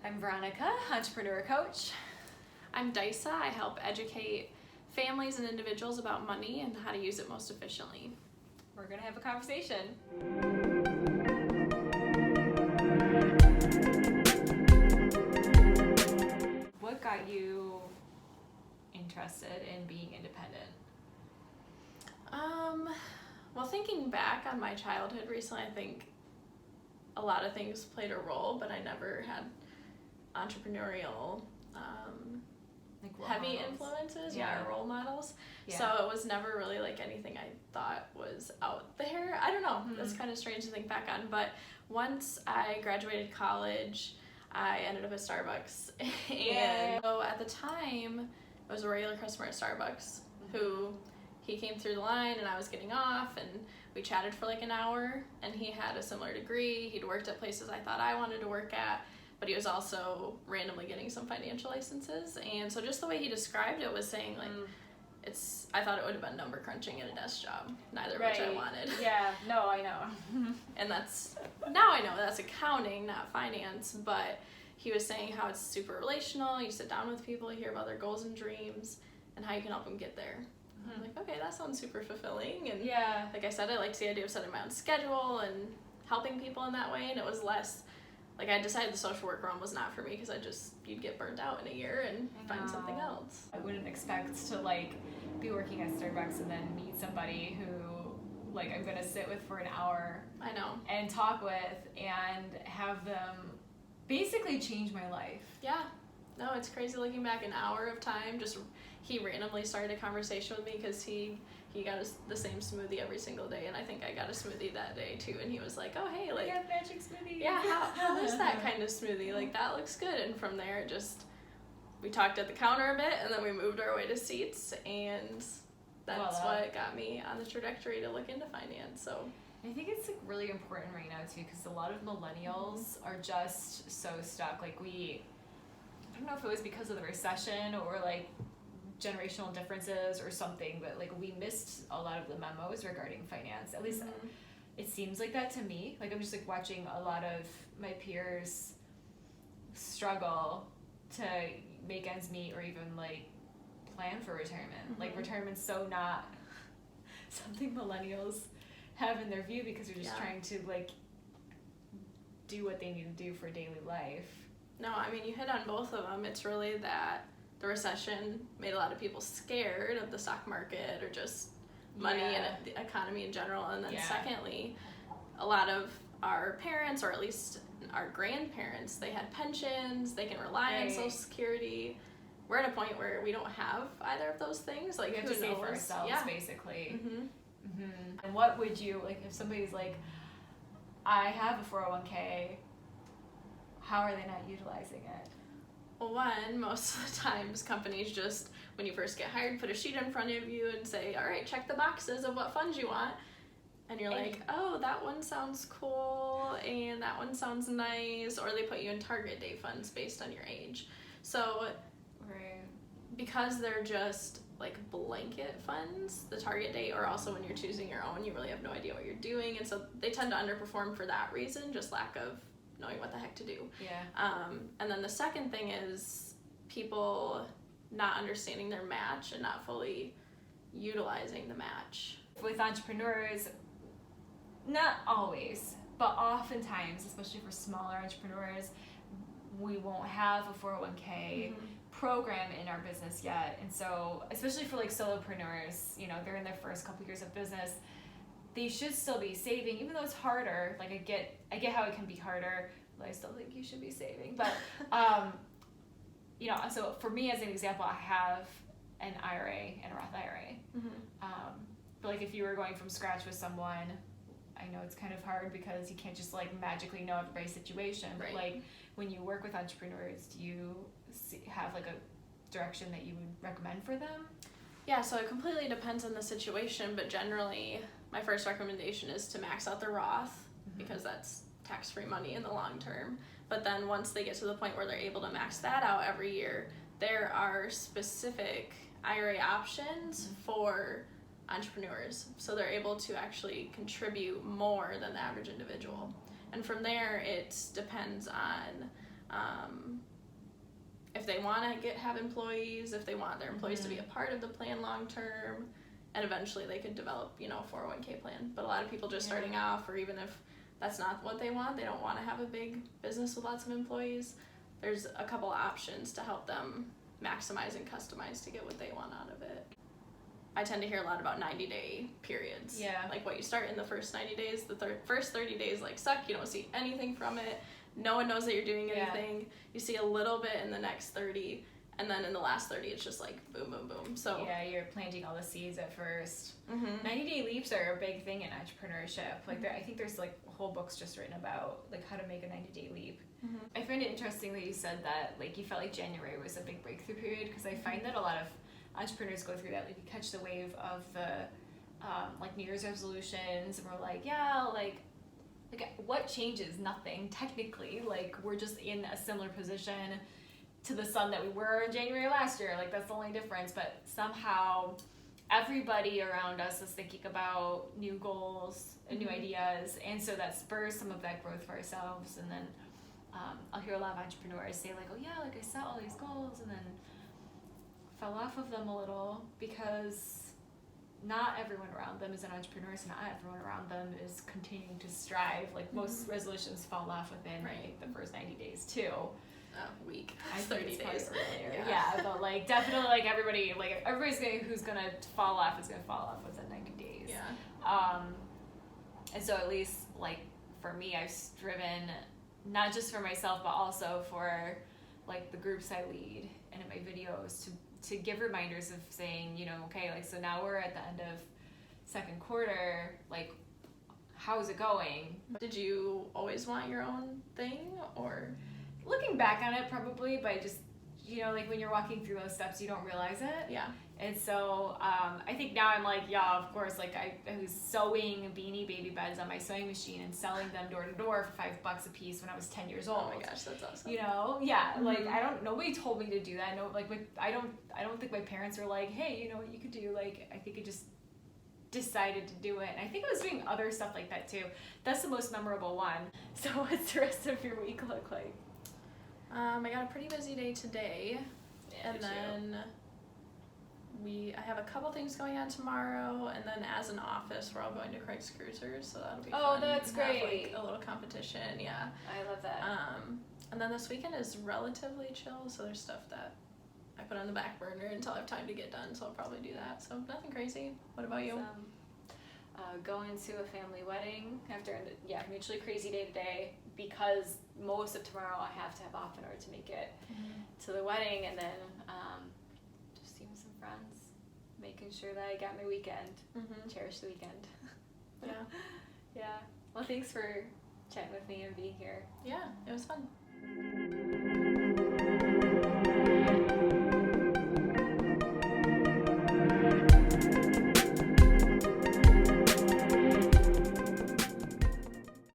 I'm Veronica, entrepreneur coach. I'm Dicia. I help educate families and individuals about money and how to use it most efficiently. We're going to have a conversation. What got you interested in being independent? Well, thinking back on my childhood recently, I think a lot of things played a role, but I never had entrepreneurial Like heavy models. influences, Yeah. or role models. Yeah. So it was never really like anything I thought was out there. I don't know. That's kind of strange to think back on. But once I graduated college, I ended up at Starbucks. And so at the time, I was a regular customer at Starbucks who he came through the line and I was getting off and we chatted for like an hour, and he had a similar degree. He'd worked at places I thought I wanted to work at, but he was also randomly getting some financial licenses. And so just the way he described it was saying like, I thought it would have been number crunching at a desk job, neither of which I wanted. Yeah, no, I know. And now I know that's accounting, not finance, but he was saying how it's super relational. You sit down with people, you hear about their goals and dreams and how you can help them get there. I'm like, okay, that sounds super fulfilling. And like I said, I liked the idea of setting my own schedule and helping people in that way. And it was less, like I decided the social work realm was not for me because you'd get burnt out in a year and find something else. I wouldn't expect to like be working at Starbucks and then meet somebody who like I'm gonna sit with for an hour. I know. And talk with and have them basically change my life. Yeah. No, it's crazy looking back. An hour of time, he randomly started a conversation with me because he got the same smoothie every single day, and I think I got a smoothie that day too, and he was like, oh hey, like, yeah, magic smoothie. Yeah, how is that kind of smoothie? Like, that looks good. And from there, we talked at the counter a bit, and then we moved our way to seats, and that's what got me on the trajectory to look into finance. So I think it's like really important right now too, because a lot of millennials are just so stuck. Like I don't know if it was because of the recession or like generational differences or something, but like we missed a lot of the memos regarding finance. At least it seems like that to me. Like I'm just like watching a lot of my peers struggle to make ends meet or even like plan for retirement. Like retirement's so not something millennials have in their view because they're just trying to like do what they need to do for daily life. No, I mean, you hit on both of them. It's really that the recession made a lot of people scared of the stock market or just money and the economy in general. And then secondly, a lot of our parents, or at least our grandparents, they had pensions, they can rely on Social Security. We're at a point where we don't have either of those things. Like, we have to save for ourselves, basically. And what would you, like, if somebody's like, I have a 401k, how are they not utilizing it? Well, one, most of the times companies just, when you first get hired, put a sheet in front of you and say, all right, check the boxes of what funds you want. And you're like, oh, that one sounds cool, and that one sounds nice. Or they put you in target date funds based on your age. So because they're just like blanket funds, the target date, or also when you're choosing your own, you really have no idea what you're doing. And so they tend to underperform for that reason, just lack of knowing what the heck to do. And then the second thing is people not understanding their match and not fully utilizing the match. With entrepreneurs, not always, but oftentimes, especially for smaller entrepreneurs, we won't have a 401k program in our business yet. And so, especially for like solopreneurs, they're in their first couple years of business, they should still be saving, even though it's harder. Like I get how it can be harder, but I still think you should be saving. But so for me, as an example, I have an IRA and a Roth IRA. But like if you were going from scratch with someone, I know it's kind of hard because you can't just like magically know everybody's situation. But like when you work with entrepreneurs, do you have like a direction that you would recommend for them? Yeah, so it completely depends on the situation, but generally my first recommendation is to max out their Roth because that's tax-free money in the long term. But then once they get to the point where they're able to max that out every year, there are specific IRA options for entrepreneurs. So they're able to actually contribute more than the average individual. And from there, it depends on they want to have employees, if they want their employees to be a part of the plan long term, and eventually they could develop, you know, 401k plan. But a lot of people just starting off, or even if that's not what they want, they don't want to have a big business with lots of employees, there's a couple options to help them maximize and customize to get what they want out of it. I tend to hear a lot about 90-day periods. Yeah. Like what you start in the first 90 days, the first 30 days like suck, you don't see anything from it. No one knows that you're doing anything. You see a little bit in the next 30, and then in the last 30 it's just like boom, boom, boom. So yeah, you're planting all the seeds at first. 90-day leaps are a big thing in entrepreneurship. Like I think there's like whole books just written about like how to make a 90-day leap. I find it interesting that you said that like you felt like January was a big breakthrough period, because I find that a lot of entrepreneurs go through that. Like you catch the wave of the like New Year's resolutions, and we're like, yeah, like what changes? Nothing technically. Like we're just in a similar position to the sun that we were in January last year. Like that's the only difference. But somehow everybody around us is thinking about new goals and new ideas, and so that spurs some of that growth for ourselves. And then I'll hear a lot of entrepreneurs say like, oh yeah, like I set all these goals and then fell off of them a little, because not everyone around them is an entrepreneur, so not everyone around them is continuing to strive. Like most resolutions fall off within I think the first 90 days too. A week. I think 30 it's days. Earlier. Yeah, but like definitely like everybody's who's gonna fall off is gonna fall off within 90 days. Yeah. And so at least like for me, I've striven not just for myself but also for like the groups I lead and in my videos to give reminders of saying, you know, okay, like so now we're at the end of second quarter, like how's it going? Did you always want your own thing, or? Looking back on it, probably, but just, you know, like when you're walking through those steps, you don't realize it. Yeah. And so I think now I'm like, yeah, of course, like I was sewing beanie baby beds on my sewing machine and selling them door to door for $5 a piece when I was 10 years old. Oh my gosh, that's awesome. You know, yeah, like nobody told me to do that. No, like I don't think my parents were like, hey, you know what you could do? Like I think I just decided to do it. And I think I was doing other stuff like that too. That's the most memorable one. So what's the rest of your week look like? I got a pretty busy day today, and then I have a couple things going on tomorrow, and then as an office we're all going to Craig's Cruisers, so that'll be fun. Oh, that's great. Have, like, a little competition, yeah. I love that. And then this weekend is relatively chill, so there's stuff that I put on the back burner until I have time to get done, so I'll probably do that. So nothing crazy. What about you? Going to a family wedding after a mutually crazy day today, because most of tomorrow I have to have off in order to make it to the wedding, and then just seeing some friends, making sure that I got my weekend. Cherish the weekend. Yeah. Well, thanks for chatting with me and being here. Yeah, it was fun.